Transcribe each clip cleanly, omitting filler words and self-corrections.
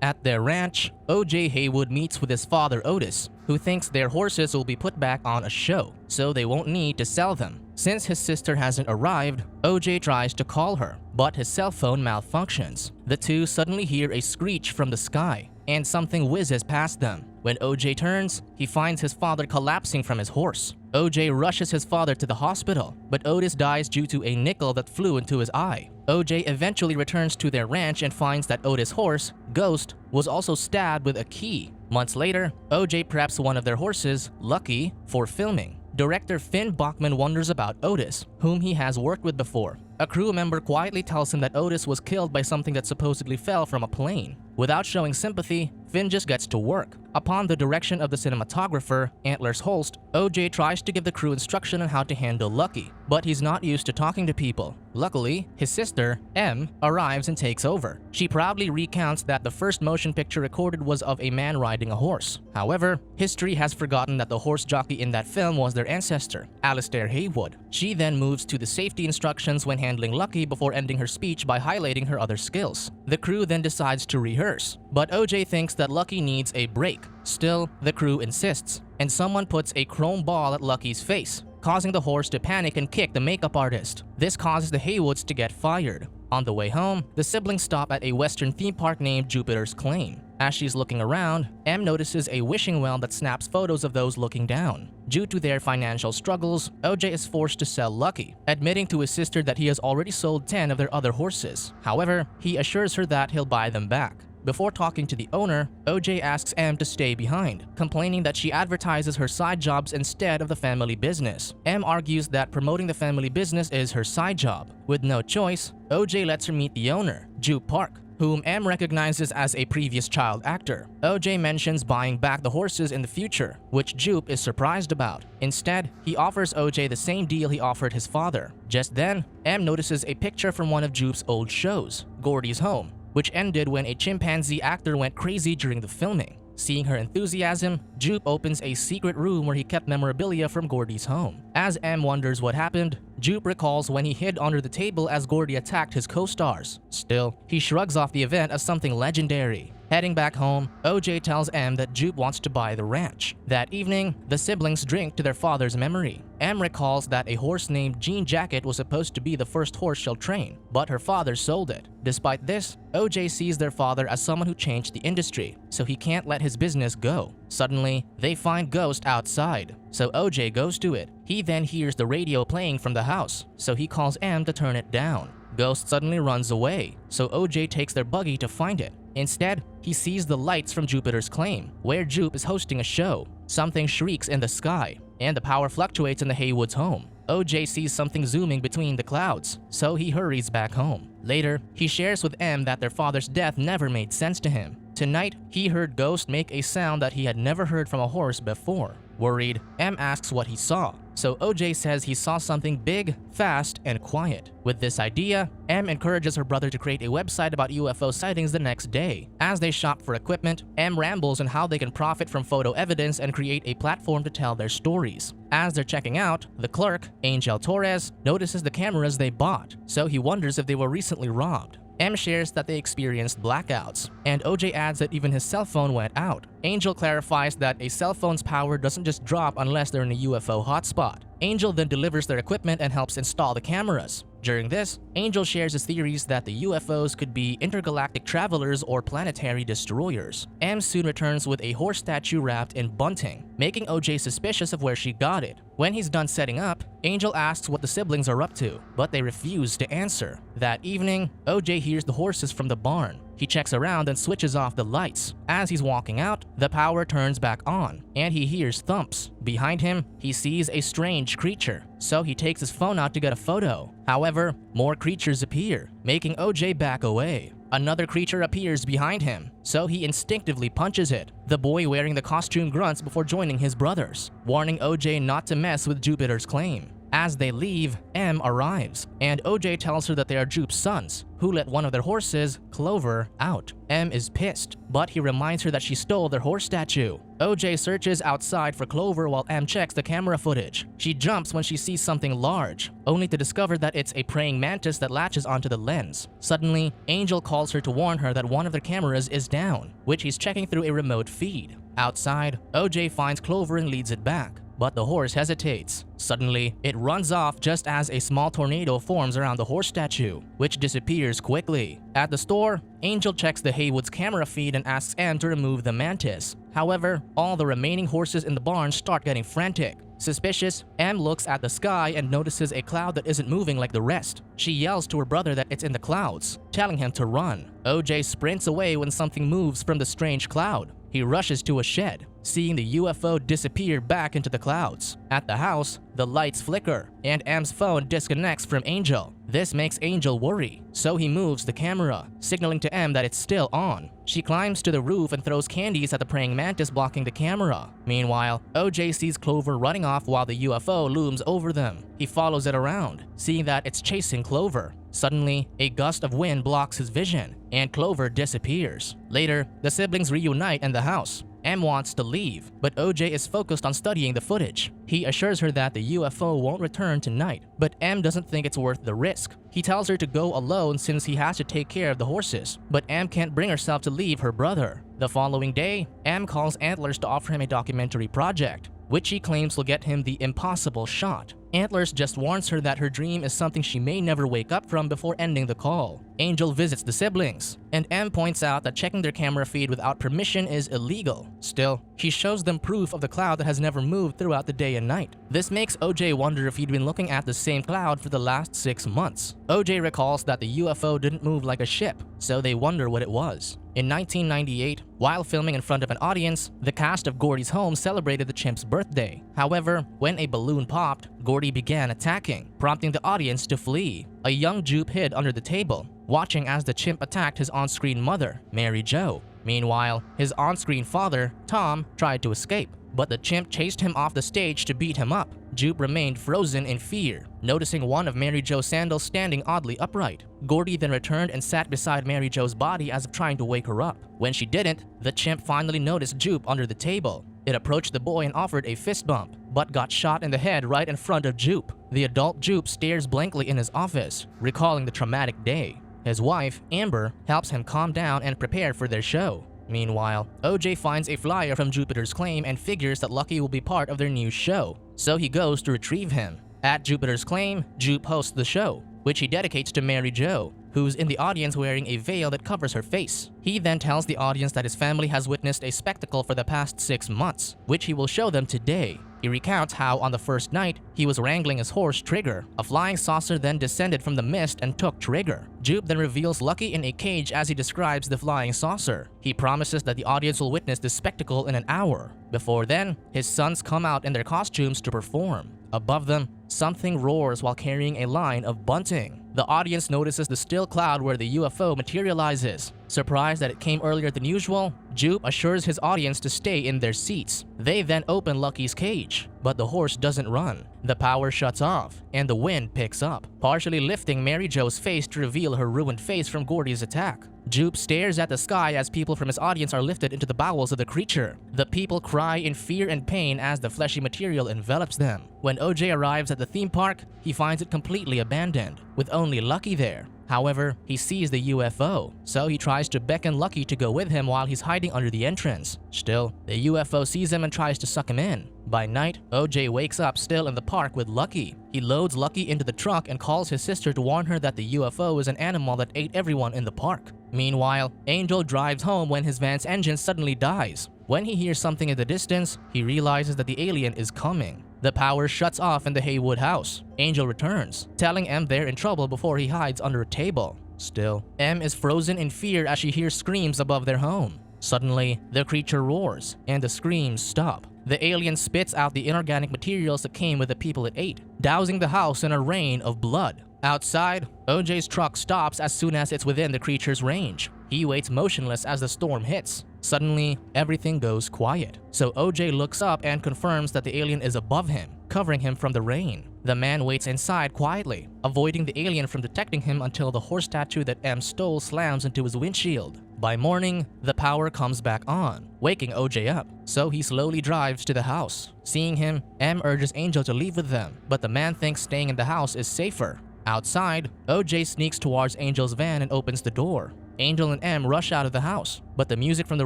At their ranch, OJ Haywood meets with his father Otis, who thinks their horses will be put back on a show, so they won't need to sell them. Since his sister hasn't arrived, OJ tries to call her, but his cell phone malfunctions. The two suddenly hear a screech from the sky, and something whizzes past them. When OJ turns, he finds his father collapsing from his horse. OJ rushes his father to the hospital, but Otis dies due to a nickel that flew into his eye. OJ eventually returns to their ranch and finds that Otis' horse, Ghost, was also stabbed with a key. Months later, OJ preps one of their horses, Lucky, for filming. Director Finn Bachman wonders about Otis, whom he has worked with before. A crew member quietly tells him that Otis was killed by something that supposedly fell from a plane. Without showing sympathy, Finn just gets to work. Upon the direction of the cinematographer, Antlers Holst, OJ tries to give the crew instruction on how to handle Lucky, but he's not used to talking to people. Luckily, his sister, M, arrives and takes over. She proudly recounts that the first motion picture recorded was of a man riding a horse. However, history has forgotten that the horse jockey in that film was their ancestor, Alistair Haywood. She then moves to the safety instructions when handling Lucky before ending her speech by highlighting her other skills. The crew then decides to rehearse, but OJ thinks that Lucky needs a break. Still, the crew insists, and someone puts a chrome ball at Lucky's face, causing the horse to panic and kick the makeup artist. This causes the Haywoods to get fired. On the way home, the siblings stop at a western theme park named Jupiter's Claim. As she's looking around, M notices a wishing well that snaps photos of those looking down. Due to their financial struggles, OJ is forced to sell Lucky, admitting to his sister that he has already sold 10 of their other horses. However, he assures her that he'll buy them back. Before talking to the owner, OJ asks M to stay behind, complaining that she advertises her side jobs instead of the family business. M argues that promoting the family business is her side job. With no choice, OJ lets her meet the owner, Jupe Park, whom M recognizes as a previous child actor. OJ mentions buying back the horses in the future, which Jupe is surprised about. Instead, he offers OJ the same deal he offered his father. Just then, M notices a picture from one of Jupe's old shows, Gordy's Home, which ended when a chimpanzee actor went crazy during the filming. Seeing her enthusiasm, Jupe opens a secret room where he kept memorabilia from Gordy's home. As M wonders what happened, Jupe recalls when he hid under the table as Gordy attacked his co-stars. Still, he shrugs off the event as something legendary. Heading back home, OJ tells M that Jupe wants to buy the ranch. That evening, the siblings drink to their father's memory. M recalls that a horse named Jean Jacket was supposed to be the first horse she'll train, but her father sold it. Despite this, OJ sees their father as someone who changed the industry, so he can't let his business go. Suddenly, they find Ghost outside, so OJ goes to it. He then hears the radio playing from the house, so he calls M to turn it down. Ghost suddenly runs away, so OJ takes their buggy to find it. Instead, he sees the lights from Jupiter's Claim, where Jupe is hosting a show. Something shrieks in the sky, and the power fluctuates in the Haywoods' home. OJ sees something zooming between the clouds, so he hurries back home. Later, he shares with M that their father's death never made sense to him. Tonight, he heard Ghost make a sound that he had never heard from a horse before. Worried, M asks what he saw, so OJ says he saw something big, fast, and quiet. With this idea, M encourages her brother to create a website about UFO sightings the next day. As they shop for equipment, M rambles on how they can profit from photo evidence and create a platform to tell their stories. As they're checking out, the clerk, Angel Torres, notices the cameras they bought, so he wonders if they were recently robbed. M shares that they experienced blackouts, and OJ adds that even his cell phone went out. Angel clarifies that a cell phone's power doesn't just drop unless they're in a UFO hotspot. Angel then delivers their equipment and helps install the cameras. During this, Angel shares his theories that the UFOs could be intergalactic travelers or planetary destroyers. M soon returns with a horse statue wrapped in bunting, making OJ suspicious of where she got it. When he's done setting up, Angel asks what the siblings are up to, but they refuse to answer. That evening, OJ hears the horses from the barn. He checks around and switches off the lights. As he's walking out, the power turns back on, and he hears thumps. Behind him, he sees a strange creature, so he takes his phone out to get a photo. However, more creatures appear, making OJ back away. Another creature appears behind him, so he instinctively punches it. The boy wearing the costume grunts before joining his brothers, warning OJ not to mess with Jupiter's Claim. As they leave, M arrives, and OJ tells her that they are Jupe's sons, who let one of their horses, Clover, out. M is pissed, but he reminds her that she stole their horse statue. OJ searches outside for Clover while M checks the camera footage. She jumps when she sees something large, only to discover that it's a praying mantis that latches onto the lens. Suddenly, Angel calls her to warn her that one of their cameras is down, which he's checking through a remote feed. Outside, OJ finds Clover and leads it back, but the horse hesitates. Suddenly, it runs off just as a small tornado forms around the horse statue, which disappears quickly. At the store, Angel checks the Haywood's camera feed and asks Anne to remove the mantis. However, all the remaining horses in the barn start getting frantic. Suspicious, Em looks at the sky and notices a cloud that isn't moving like the rest. She yells to her brother that it's in the clouds, telling him to run. OJ sprints away when something moves from the strange cloud. He rushes to a shed, seeing the UFO disappear back into the clouds. At the house, the lights flicker, and Em's phone disconnects from Angel. This makes Angel worry, so he moves the camera, signaling to Em that it's still on. She climbs to the roof and throws candies at the praying mantis blocking the camera. Meanwhile, OJ sees Clover running off while the UFO looms over them. He follows it around, seeing that it's chasing Clover. Suddenly, a gust of wind blocks his vision, and Clover disappears. Later, the siblings reunite in the house. Em wants to leave, but OJ is focused on studying the footage. He assures her that the UFO won't return tonight, but Em doesn't think it's worth the risk. He tells her to go alone since he has to take care of the horses, but Em can't bring herself to leave her brother. The following day, Em calls Antlers to offer him a documentary project, which he claims will get him the impossible shot. Antlers just warns her that her dream is something she may never wake up from before ending the call. Angel visits the siblings, and Em points out that checking their camera feed without permission is illegal. Still, she shows them proof of the cloud that has never moved throughout the day and night. This makes OJ wonder if he'd been looking at the same cloud for the last 6 months. OJ recalls that the UFO didn't move like a ship, so they wonder what it was. In 1998, while filming in front of an audience, the cast of Gordy's home celebrated the chimp's birthday. However, when a balloon popped, Gordy began attacking, prompting the audience to flee. A young Jupe hid under the table, watching as the chimp attacked his on-screen mother, Mary Jo. Meanwhile, his on-screen father, Tom, tried to escape, but the chimp chased him off the stage to beat him up. Jupe remained frozen in fear, noticing one of Mary Jo's sandals standing oddly upright. Gordy then returned and sat beside Mary Jo's body as if trying to wake her up. When she didn't, the chimp finally noticed Jupe under the table. It approached the boy and offered a fist bump, but got shot in the head right in front of Jupe. The adult Jupe stares blankly in his office, recalling the traumatic day. His wife, Amber, helps him calm down and prepare for their show. Meanwhile, OJ finds a flyer from Jupiter's Claim and figures that Lucky will be part of their new show, so he goes to retrieve him. At Jupiter's Claim, Jupe hosts the show, which he dedicates to Mary Jo, who's in the audience wearing a veil that covers her face. He then tells the audience that his family has witnessed a spectacle for the past 6 months, which he will show them today. He recounts how on the first night, he was wrangling his horse Trigger. A flying saucer then descended from the mist and took Trigger. Jupe then reveals Lucky in a cage as he describes the flying saucer. He promises that the audience will witness this spectacle in an hour. Before then, his sons come out in their costumes to perform. Above them, something roars while carrying a line of bunting. The audience notices the still cloud where the UFO materializes. Surprised that it came earlier than usual, Jupe assures his audience to stay in their seats. They then open Lucky's cage, but the horse doesn't run. The power shuts off, and the wind picks up, partially lifting Mary Jo's face to reveal her ruined face from Gordy's attack. Jupe stares at the sky as people from his audience are lifted into the bowels of the creature. The people cry in fear and pain as the fleshy material envelops them. When OJ arrives at the theme park, he finds it completely abandoned, with only Lucky there. However, he sees the UFO, so he tries to beckon Lucky to go with him while he's hiding under the entrance. Still, the UFO sees him and tries to suck him in. By night, OJ wakes up still in the park with Lucky. He loads Lucky into the truck and calls his sister to warn her that the UFO is an animal that ate everyone in the park. Meanwhile, Angel drives home when his van's engine suddenly dies. When he hears something in the distance, he realizes that the alien is coming. The power shuts off in the Haywood house. Angel returns, telling Em they're in trouble before he hides under a table. Still, Em is frozen in fear as she hears screams above their home. Suddenly, the creature roars, and the screams stop. The alien spits out the inorganic materials that came with the people it ate, dousing the house in a rain of blood. Outside, OJ's truck stops as soon as it's within the creature's range. He waits motionless as the storm hits. Suddenly, everything goes quiet. So OJ looks up and confirms that the alien is above him. covering him from the rain. The man waits inside quietly, avoiding the alien from detecting him until the horse statue that M stole slams into his windshield. By morning, the power comes back on, waking OJ up, so he slowly drives to the house. Seeing him, M urges Angel to leave with them, but the man thinks staying in the house is safer. Outside, OJ sneaks towards Angel's van and opens the door. Angel and M rush out of the house, but the music from the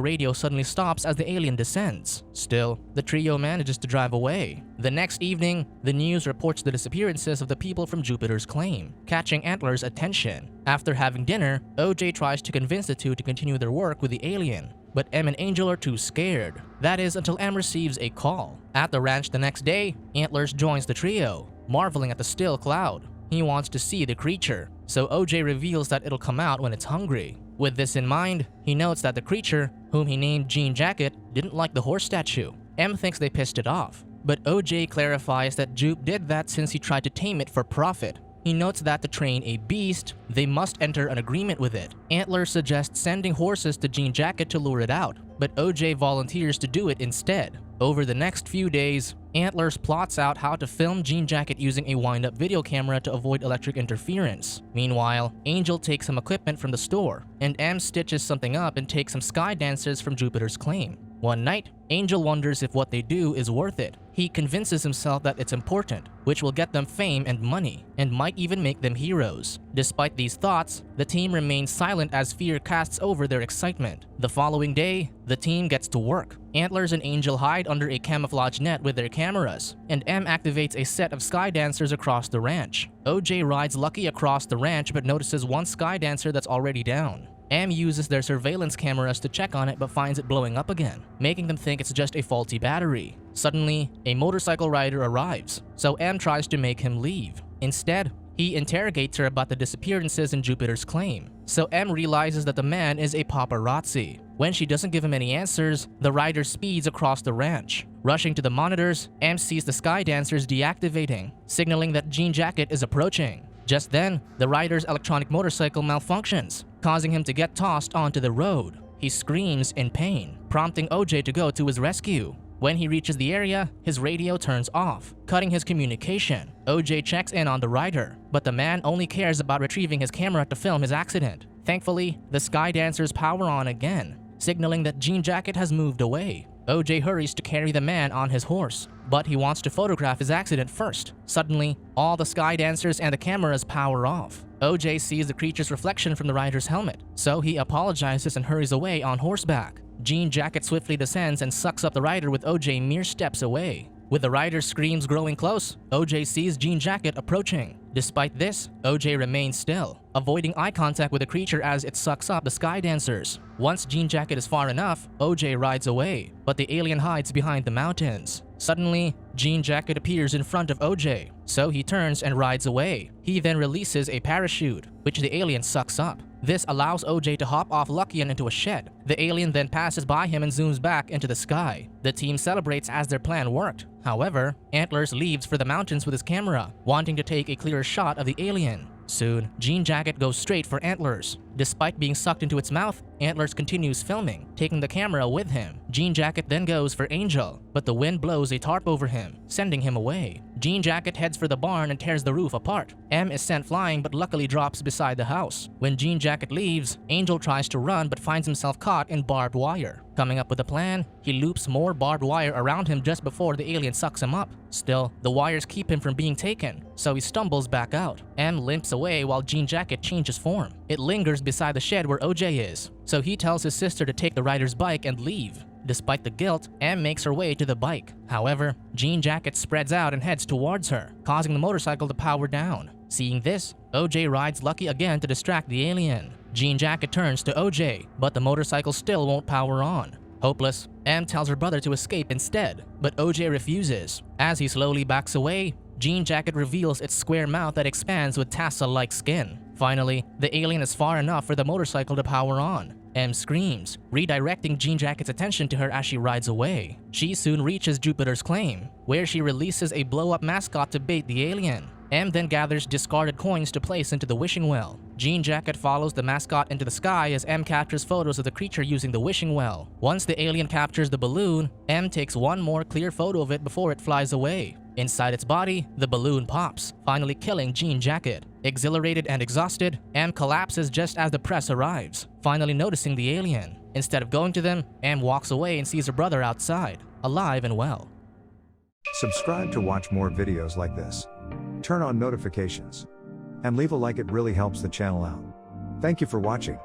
radio suddenly stops as the alien descends. Still, the trio manages to drive away. The next evening, the news reports the disappearances of the people from Jupiter's claim, catching Antler's attention. After having dinner, OJ tries to convince the two to continue their work with the alien, but M and Angel are too scared. That is until M receives a call. At the ranch the next day, Antlers joins the trio, marveling at the still cloud. He wants to see the creature, so OJ reveals that it'll come out when it's hungry. With this in mind, he notes that the creature, whom he named Jean Jacket, didn't like the horse statue. M thinks they pissed it off, but OJ clarifies that Jupe did that since he tried to tame it for profit. He notes that to train a beast, they must enter an agreement with it. Antler suggests sending horses to Jean Jacket to lure it out, but OJ volunteers to do it instead. Over the next few days, Antlers plots out how to film Jean Jacket using a wind-up video camera to avoid electric interference. Meanwhile, Angel takes some equipment from the store, and M stitches something up and takes some sky dancers from Jupiter's claim. One night, Angel wonders if what they do is worth it. He convinces himself that it's important, which will get them fame and money, and might even make them heroes. Despite these thoughts, the team remains silent as fear casts over their excitement. The following day, the team gets to work. Antlers and Angel hide under a camouflage net with their cameras, and M activates a set of sky dancers across the ranch. OJ rides Lucky across the ranch but notices one sky dancer that's already down. M uses their surveillance cameras to check on it but finds it blowing up again, making them think it's just a faulty battery. Suddenly, a motorcycle rider arrives, so M tries to make him leave. Instead, he interrogates her about the disappearances in Jupiter's claim, so M realizes that the man is a paparazzi. When she doesn't give him any answers, the rider speeds across the ranch. Rushing to the monitors, M sees the sky dancers deactivating, signaling that Jean Jacket is approaching. Just then, the rider's electronic motorcycle malfunctions, causing him to get tossed onto the road. He screams in pain, prompting OJ to go to his rescue. When he reaches the area, his radio turns off, cutting his communication. OJ checks in on the rider, but the man only cares about retrieving his camera to film his accident. Thankfully, the sky dancers power on again, signaling that Jean Jacket has moved away. OJ hurries to carry the man on his horse, but he wants to photograph his accident first. Suddenly, all the sky dancers and the cameras power off. OJ sees the creature's reflection from the rider's helmet, so he apologizes and hurries away on horseback. Jean Jacket swiftly descends and sucks up the rider with OJ mere steps away. With the rider's screams growing close, OJ sees Jean Jacket approaching. Despite this, OJ remains still, avoiding eye contact with the creature as it sucks up the sky dancers. Once Jean Jacket is far enough, OJ rides away, but the alien hides behind the mountains. Suddenly, Jean Jacket appears in front of OJ, so he turns and rides away. He then releases a parachute, which the alien sucks up. This allows OJ to hop off Lucky and into a shed. The alien then passes by him and zooms back into the sky. The team celebrates as their plan worked. However, Antlers leaves for the mountains with his camera, wanting to take a clearer shot of the alien. Soon, Jean Jacket goes straight for Antlers. Despite being sucked into its mouth, Antlers continues filming, taking the camera with him. Jean Jacket then goes for Angel, but the wind blows a tarp over him, sending him away. Jean Jacket heads for the barn and tears the roof apart. M is sent flying but luckily drops beside the house. When Jean Jacket leaves, Angel tries to run but finds himself caught in barbed wire. Coming up with a plan, he loops more barbed wire around him just before the alien sucks him up. Still, the wires keep him from being taken, so he stumbles back out. M limps away while Jean Jacket changes form. It lingers beside the shed where OJ is, so he tells his sister to take the rider's bike and leave. Despite the guilt, M makes her way to the bike. However, Jean Jacket spreads out and heads towards her, causing the motorcycle to power down. Seeing this, OJ rides Lucky again to distract the alien. Jean Jacket turns to OJ, but the motorcycle still won't power on. Hopeless, M tells her brother to escape instead, but OJ refuses. As he slowly backs away, Jean Jacket reveals its square mouth that expands with tassel-like skin. Finally, the alien is far enough for the motorcycle to power on. M screams, redirecting Jean Jacket's attention to her as she rides away. She soon reaches Jupiter's claim, where she releases a blow-up mascot to bait the alien. M then gathers discarded coins to place into the wishing well. Jean Jacket follows the mascot into the sky as M captures photos of the creature using the wishing well. Once the alien captures the balloon, M takes one more clear photo of it before it flies away. Inside its body, the balloon pops, finally killing Jean Jacket. Exhilarated and exhausted, M collapses just as the press arrives, finally noticing the alien. Instead of going to them, M walks away and sees her brother outside, alive and well. Subscribe to watch more videos like this. Turn on notifications. And leave a like, it really helps the channel out. Thank you for watching.